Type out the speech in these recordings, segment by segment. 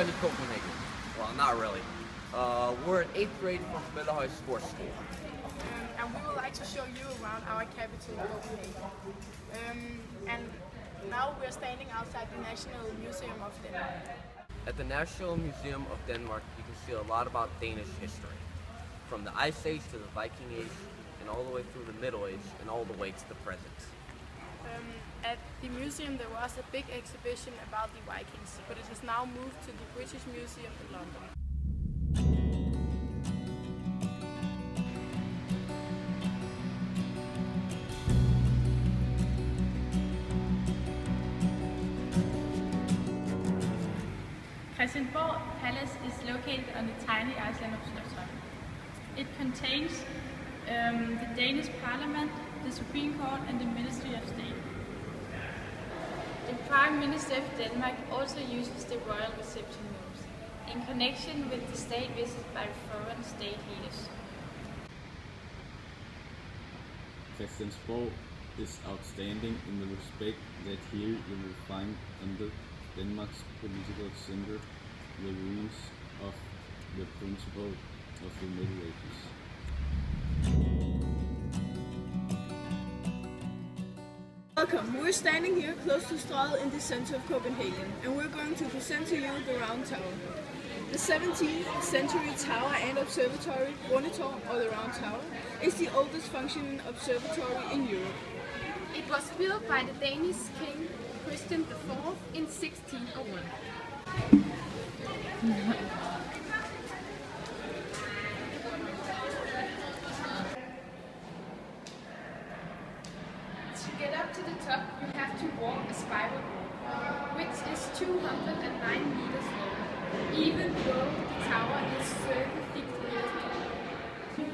sunny Copenhagen. Well, not really. We're in 8th grade from Møllerhøj Sports School. And we would like to show you around our capital, Copenhagen. And now we're standing outside the National Museum of Denmark. At the National Museum of Denmark, you can see a lot about Danish history. From the Ice Age to the Viking Age, and all the way through the Middle Age, and all the way to the present. At the museum there was a big exhibition about the Vikings, but it has now moved to the British Museum in London. Christiansborg Palace is located on the tiny island of Slotsholm. It contains the Danish Parliament, the Supreme Court and the Ministry of State. The Prime Minister of Denmark also uses the royal reception rooms in connection with the state visit by foreign state leaders. Christiansborg is outstanding in the respect that here you will find under Denmark's political center the ruins of the principle of the Middle Ages. Welcome, we're standing here close to Strøget in the center of Copenhagen, and we're going to present to you the Round Tower. The 17th century tower and observatory, Rundetårn or the Round Tower, is the oldest functioning observatory in Europe. It was built by the Danish king Christian IV in 1601. To get up to the top, you have to walk a spiral walk, which is 209 meters long, even though the tower is 30 feet tall.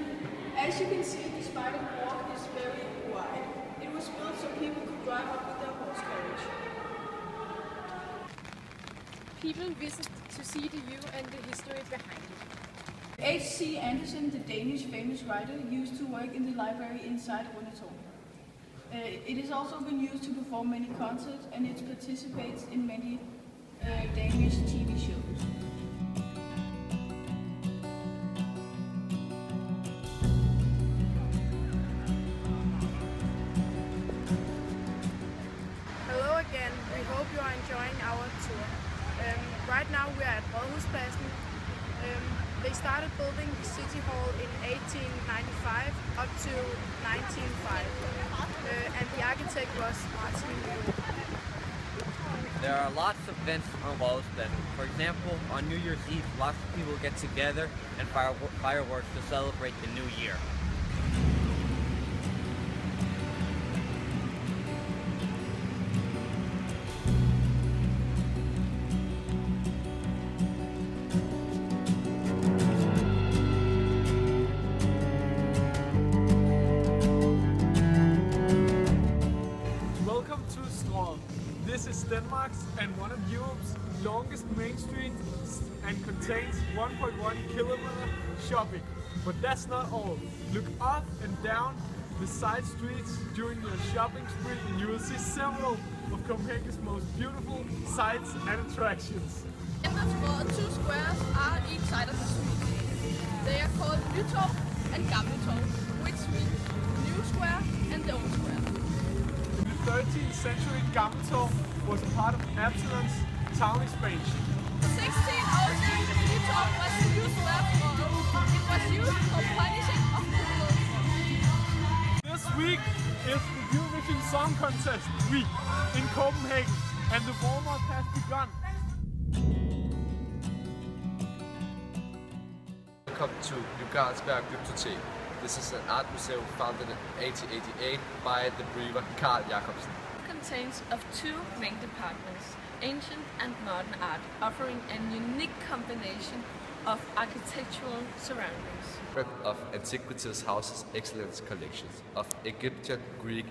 As you can see, the spiral walk is very wide. It was built so people could drive up with their horse carriage. People visit to see the view and the history behind it. H.C. Andersen, the Danish famous writer, used to work in the library inside Rundetårn. It has also been used to perform many concerts, and it participates in many Danish TV shows. Hello again, we hope you are enjoying our tour. Right now we are at Rådhuspladsen. They started building the city hall in 1895 up to 1905, and the architect was Martin Liu. There are lots of events on Rådhuspladsen. For example, on New Year's Eve, lots of people get together and fire fireworks to celebrate the new year. This is Denmark's and one of Europe's longest main streets and contains 1.1 kilometer shopping. But that's not all. Look up and down the side streets during your shopping spree and you will see several of Copenhagen's most beautiful sights and attractions. In the Strøget, two squares are on each side of the street. They are called Nytorv and Gamletorv, which means New Square and the Old Square. In the 13th century, Gamletorv was part of Absalon's town expansion. In 1606, Nytorv was used for it was used for punishing of criminals. This week is the Eurovision Song Contest week in Copenhagen, and the warm-up has begun. Welcome to Ny Carlsberg Glyptotek. This is an art museum founded in 1888 by the brewer Carl Jacobsen. It contains of two main departments, ancient and modern art, offering a unique combination of architectural surroundings. Of antiquities houses excellent collections of Egyptian, Greek,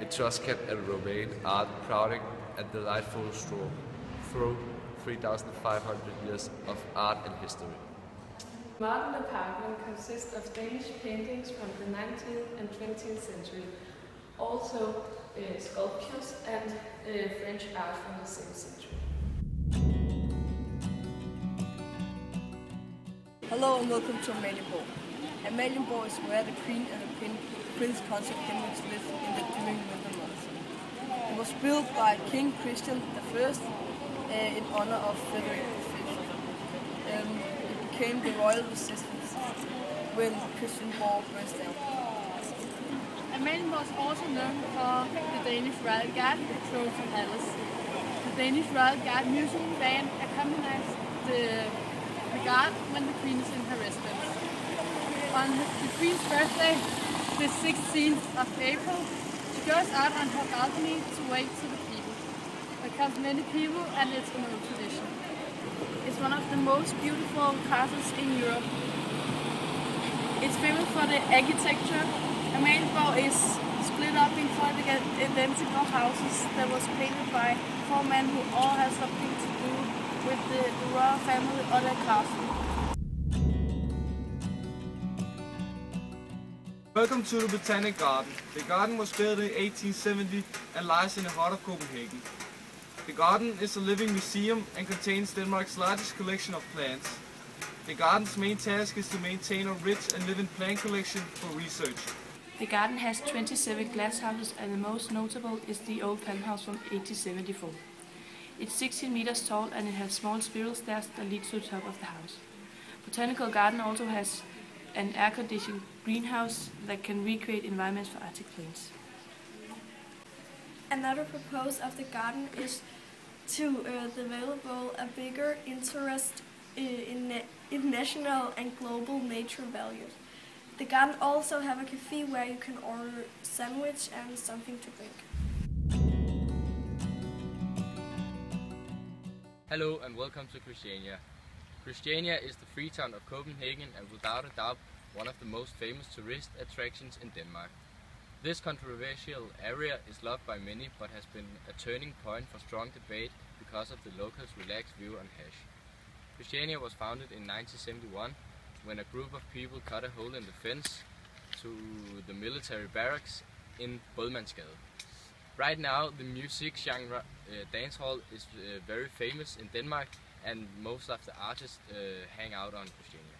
Etruscan and Roman art, crowding a delightful stroll through 3,500 years of art and history. The modern department consists of Danish paintings from the 19th and 20th century, also sculptures and French art from the same century. Hello and welcome to Amalienborg. Amalienborg is where the Queen and the Prince Consort Henrik lived during winter months. It was built by King Christian I in honor of Frederick V. It became the royal residence when Christian Borg burst down. Amalienborg is also known for the Danish Royal Guard patrol to Palace. The Danish Royal Guard music band accompanies the guard when the Queen is in her residence. On the Queen's birthday, the 16th of April, she goes out on her balcony to wave to the people. There comes many people and it's an old tradition. It's one of the most beautiful castles in Europe. It's famous for the architecture. Amalienborg is split up in 4 identical houses that was painted by 4 men who all have something to do with the royal family or their castle. Welcome to the Botanic Garden. The garden was built in 1870 and lies in the heart of Copenhagen. The garden is a living museum and contains Denmark's largest collection of plants. The garden's main task is to maintain a rich and living plant collection for research. The garden has 27 glasshouses and the most notable is the old palm house from 1874. It's 16 meters tall and it has small spiral stairs that lead to the top of the house. Botanical Garden also has an air-conditioned greenhouse that can recreate environments for Arctic plains. Another purpose of the garden is to develop a bigger interest in national and global nature values. The garden also have a cafe where you can order sandwich and something to drink. Hello and welcome to Christiania. Christiania is the free town of Copenhagen and without a doubt one of the most famous tourist attractions in Denmark. This controversial area is loved by many but has been a turning point for strong debate because of the locals' relaxed view on hash. Christiania was founded in 1971 when a group of people cut a hole in the fence to the military barracks in Bådsmandsgade. Right now the music genre dancehall is very famous in Denmark and most of the artists hang out on Christiania.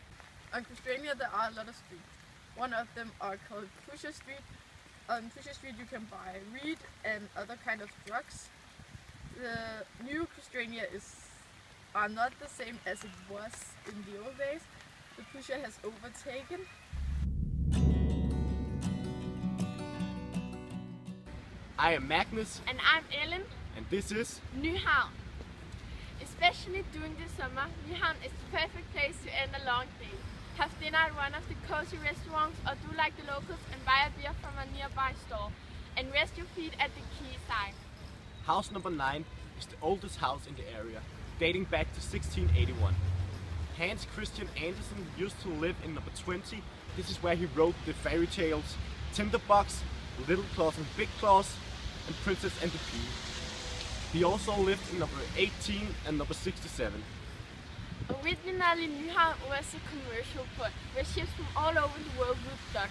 On Christiania there are a lot of streets. One of them are called Pusher Street. On Pusher Street you can buy weed and other kind of drugs. The new Christiania are not the same as it was in the old days. The pusher has overtaken. I am Magnus. And I'm Ellen. And this is Nyhavn. Especially during the summer, Nyhavn is the perfect place to end a long day. Have dinner at one of the cozy restaurants or do like the locals and buy a beer from a nearby store. And rest your feet at the quayside. House number 9 is the oldest house in the area, dating back to 1681. Hans Christian Andersen used to live in number 20. This is where he wrote the fairy tales Tinderbox, Little Claus and Big Claus, and Princess and the Pea. He also lived in number 18 and number 67. Originally, Nyhavn was a commercial port where ships from all over the world would dock.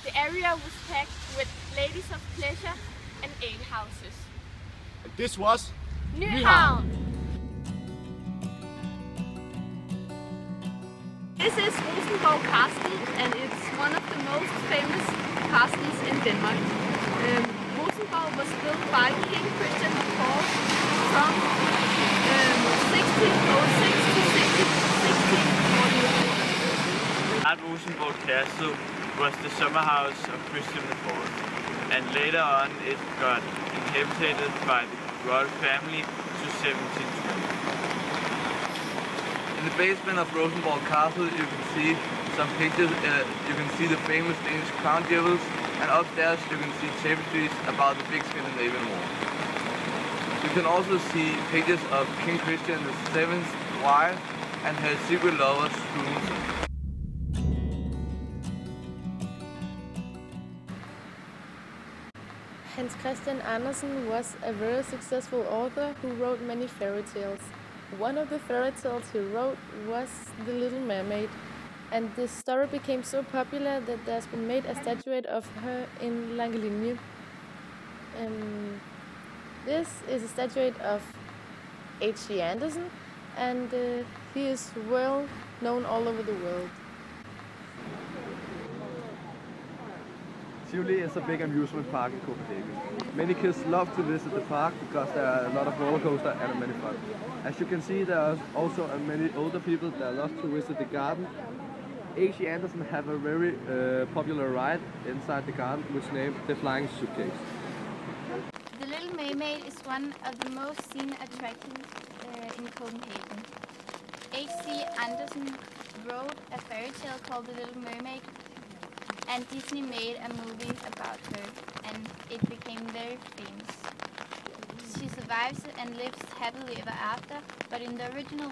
The area was packed with ladies of pleasure and alehouses. And this was Nyhavn! This is Rosenborg Castle and it's one of the most famous castles in Denmark. Rosenborg was built by King Christian IV from 1606 to 1644. At Rosenborg Castle was the summer house of Christian IV, and later on it got inhabited by the royal family to 1720. In the basement of Rosenborg Castle you can see some pictures, you can see the famous Danish crown jewels, and upstairs you can see tapestries about the big Scandinavian War. You can also see pictures of King Christian VII's wife and her secret lover Struensee. Hans Christian Andersen was a very successful author who wrote many fairy tales. One of the fairy tales he wrote was The Little Mermaid, and this story became so popular that there's been made a statuette of her in Langelinie. This is a statuette of H.C. Andersen, and he is well known all over the world. Tivoli is a big amusement park in Copenhagen. Many kids love to visit the park because there are a lot of roller coasters and many fun. As you can see, there are also many older people that love to visit the garden. A.C. Andersen have a very popular ride inside the garden, which is named The Flying Suitcase. The Little Mermaid is one of the most seen attractions in Copenhagen. H.C. Andersen wrote a fairy tale called The Little Mermaid, and Disney made a movie about her, and it became very famous. She survives and lives happily ever after, but in the original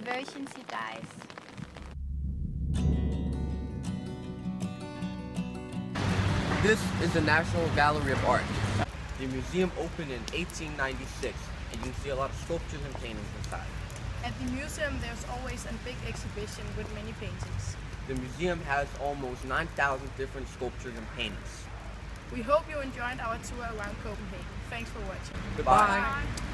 version she dies. This is the National Gallery of Art. The museum opened in 1896, and you can see a lot of sculptures and paintings inside. At the museum there's always a big exhibition with many paintings. The museum has almost 9,000 different sculptures and paintings. We hope you enjoyed our tour around Copenhagen. Thanks for watching. Goodbye. Bye.